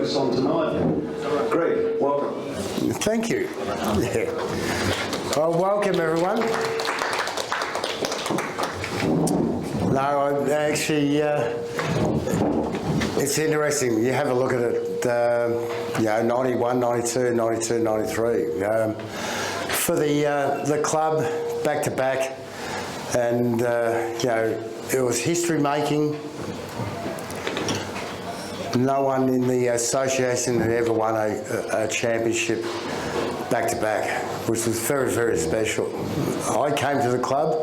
us on tonight. Greg, welcome. Thank you. Yeah. Well, welcome everyone. No, I actually, it's interesting. You have a look at it, 91, 92, 92, 93. For the club, back to back, and it was history making. No one in the association had ever won a championship back to back, which was very, very special. I came to the club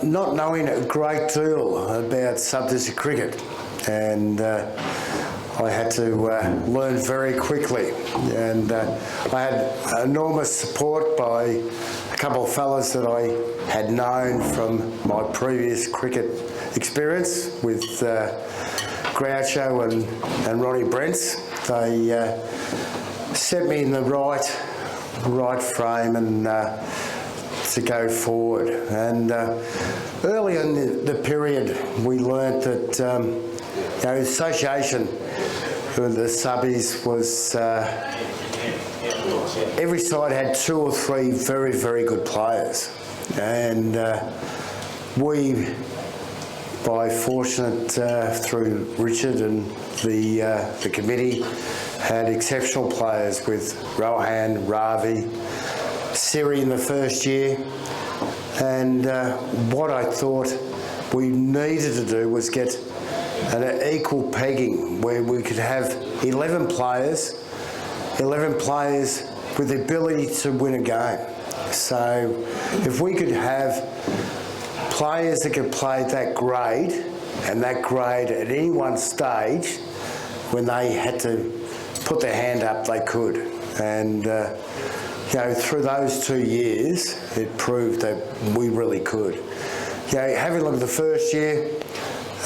not knowing a great deal about sub-district cricket, and I had to learn very quickly, and I had enormous support by a couple of fellas that I had known from my previous cricket experience with Groucho and Ronnie Brents. They set me in the right frame and to go forward. And early in the period, we learnt that the association with the subbies was every side had 2 or 3 very, very good players, and we, by fortunate through Richard and the committee, had exceptional players with Rohan, Ravi, Siri in the first year, and what I thought we needed to do was get an equal pegging where we could have 11 players with the ability to win a game. So if we could have players that could play that grade, and that grade at any one stage, when they had to put their hand up, they could. And through those 2 years, it proved that we really could. Having a look at the first year,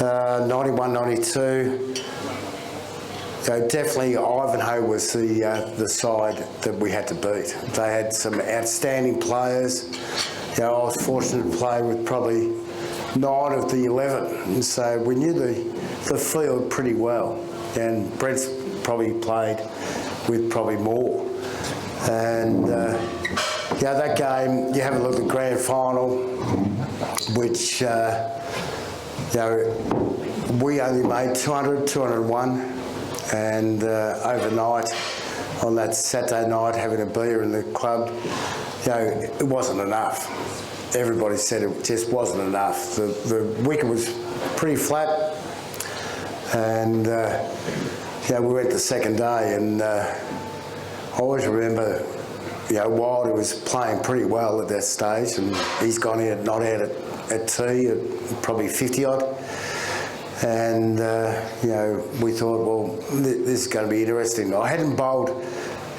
91, 92, definitely Ivanhoe was the side that we had to beat. They had some outstanding players. I was fortunate to play with probably 9 of the 11, and so we knew the field pretty well. And Brent's probably played with probably more. And that game, you have a look at the grand final, which we only made 200, 201, and overnight on that Saturday night, having a beer in the club, it wasn't enough. Everybody said it just wasn't enough. The wicket was pretty flat, and we went the second day, and I always remember, Wilder was playing pretty well at that stage, and he's gone in not out at tea at probably 50 odd, and we thought, well, this is going to be interesting. I hadn't bowled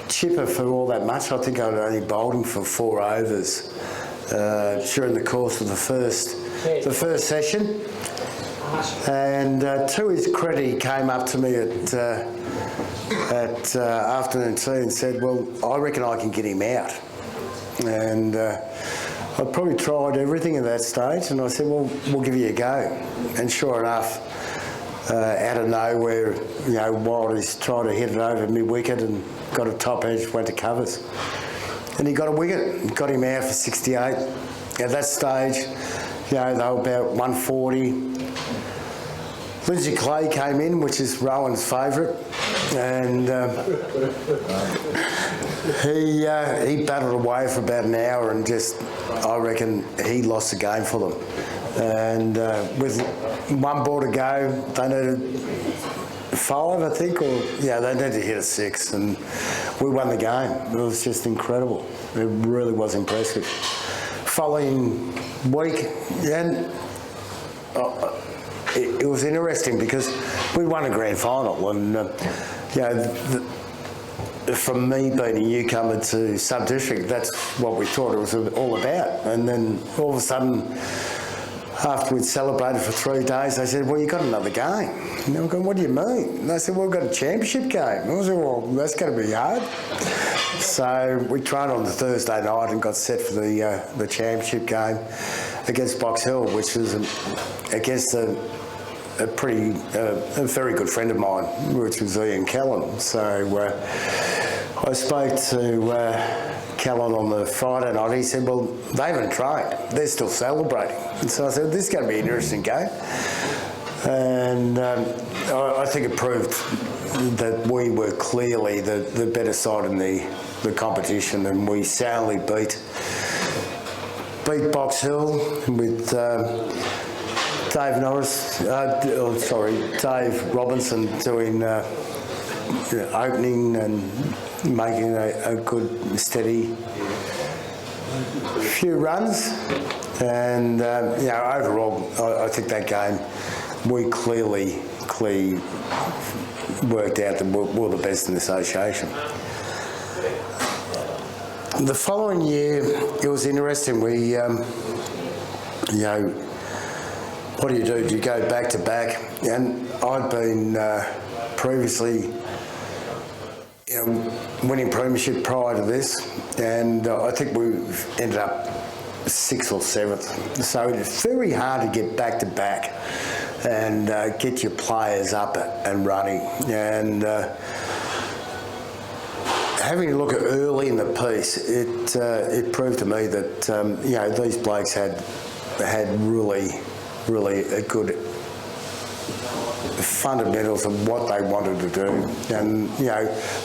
Chipper for all that much. I think I'd only bowled him for 4 overs during the course of the first session. And to his credit, he came up to me at afternoon tea and said, well, I reckon I can get him out. And I probably tried everything at that stage, and I said, well, we'll give you a go. And sure enough, out of nowhere, Wilder's tried to hit it over mid-wicket and got a top edge, went to covers. And he got a wicket, got him out for 68. At that stage, they were about 140. Lindsay Clay came in, which is Rowan's favourite, and he battled away for about an hour, and I reckon he lost the game for them. And with 1 ball to go, they needed 5, I think, or they needed to hit a 6, and we won the game. It was just incredible. It really was impressive. Following week, it was interesting because we won a grand final, and from me being a newcomer to sub-district, that's what we thought it was all about. And then all of a sudden, after we'd celebrated for 3 days, they said, well, you got another game. And I'm going, what do you mean? And they said, well, we've got a championship game. And I said, well, that's going to be hard. So we trained on the Thursday night and got set for the championship game against Box Hill, which was against the a very good friend of mine, which was Ian Callan. So I spoke to Callan on the Friday night. He said, well, they haven't trained. They're still celebrating. And so I said, this is going to be an interesting game. And I think it proved that we were clearly the better side in the competition, and we soundly beat Box Hill with Dave Robinson doing opening and making a good steady few runs, and overall I think that game we clearly worked out that we're the best in the association. The following year it was interesting. We what do? Do you go back to back? And I'd been previously winning premiership prior to this, and I think we ended up 6th or 7th. So it's very hard to get back to back and get your players up and running. And having a look at early in the piece, it proved to me that these blokes had really a good fundamentals of what they wanted to do, and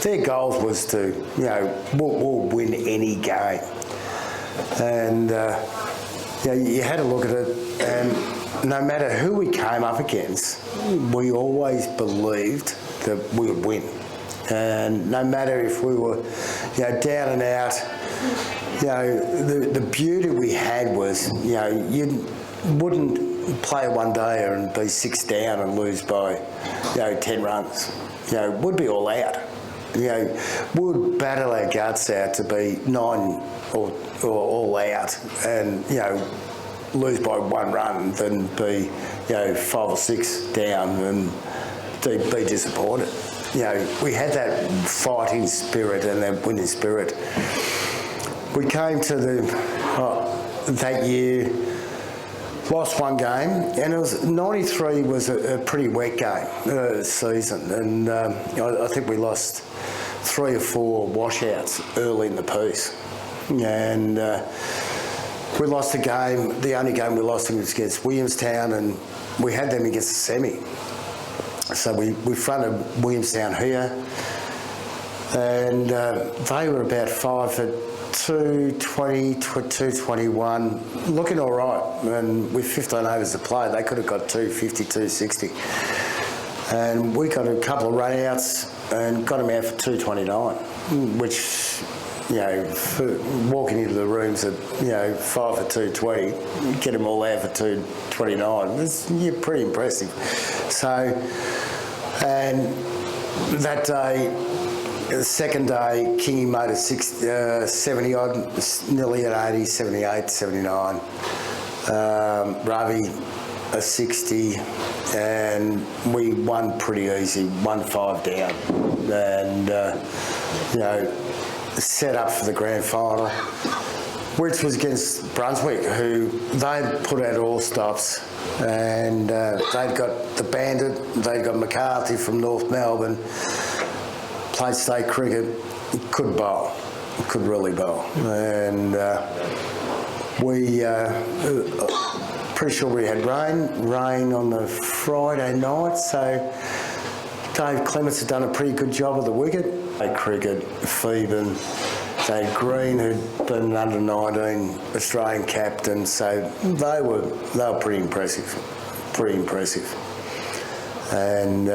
their goals was to we'll win any game, and you had to look at it, and no matter who we came up against, we always believed that we would win, and no matter if we were down and out, the beauty we had was you wouldn't play one day and be 6 down and lose by 10 runs. We'd be all out. We'd battle our guts out to be 9 or all out and lose by 1 run than be 5 or 6 down and be disappointed. We had that fighting spirit and that winning spirit. We came to that year. Lost 1 game, and it was 93 was a pretty wet game season, and I think we lost 3 or 4 washouts early in the piece, and we lost a game. The only game we lost was against Williamstown, and we had them against the semi. So we fronted Williamstown here, and they were about 5 for 220, 221, looking all right, and with 15 overs to play they could have got 250, 260, and we got a couple of run outs and got them out for 229, which for walking into the rooms at 5 for 220, get them all out for 229, you're pretty impressive. So, and that day, the second day, Kingy made a 70 odd, nearly at 80, 78, 79. Ravi a 60, and we won pretty easy, 1-5 down, and set up for the grand final, which was against Brunswick, who they'd put out all stops, and they'd got the Bandit, they'd got McCarthy from North Melbourne. Played state cricket, could bowl, could really bowl, and we pretty sure we had rain on the Friday night, so Dave Clements had done a pretty good job of the wicket. Played cricket, Phoeben, Dave Green, who'd been an under-19 Australian captain, so they were pretty impressive, and.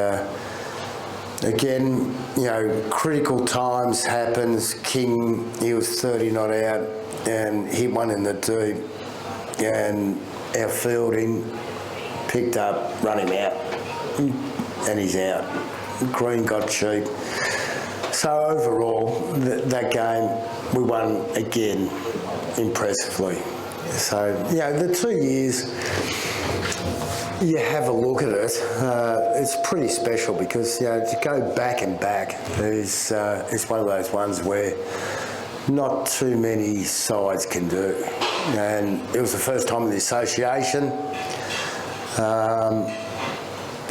Again, critical times happens. King, he was 30 not out and hit one in the deep, and our fielding picked up, run him out, and he's out. Green got cheap. So overall, that game we won again impressively. So, the 2 years, you have a look at it, it's pretty special because to go back and back is one of those ones where not too many sides can do, and it was the first time in the association.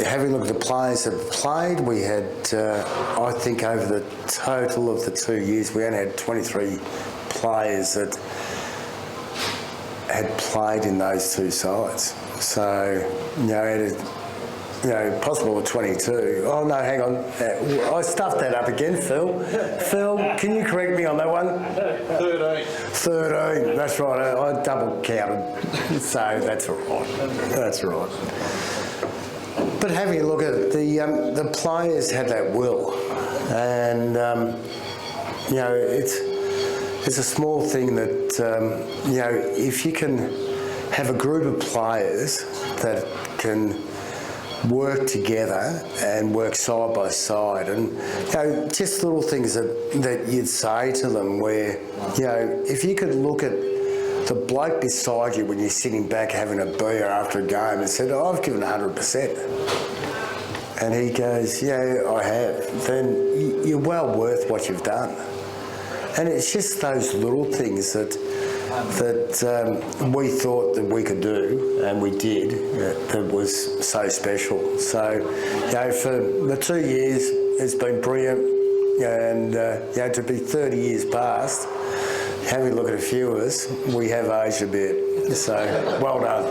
having looked at the players that played, we had, I think over the total of the 2 years, we only had 23 players that had played in those two sides. So, possible of 22. Oh no, hang on. I stuffed that up again, Phil. Phil, can you correct me on that one? 13. 13, that's right. I double counted. So that's all right. That's right. But having a look at it, the players had that will. And, it's a small thing that, if you can have a group of players that can work together and work side by side, and just little things that you'd say to them where, if you could look at the bloke beside you when you're sitting back having a beer after a game and said, oh, I've given 100%. And he goes, yeah, I have. Then you're well worth what you've done. And it's just those little things that we thought that we could do, and we did, that was so special. So, for the 2 years, it's been brilliant. And, to be 30 years past, having a look at a few of us, we have aged a bit. So, well done.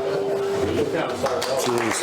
Cheers.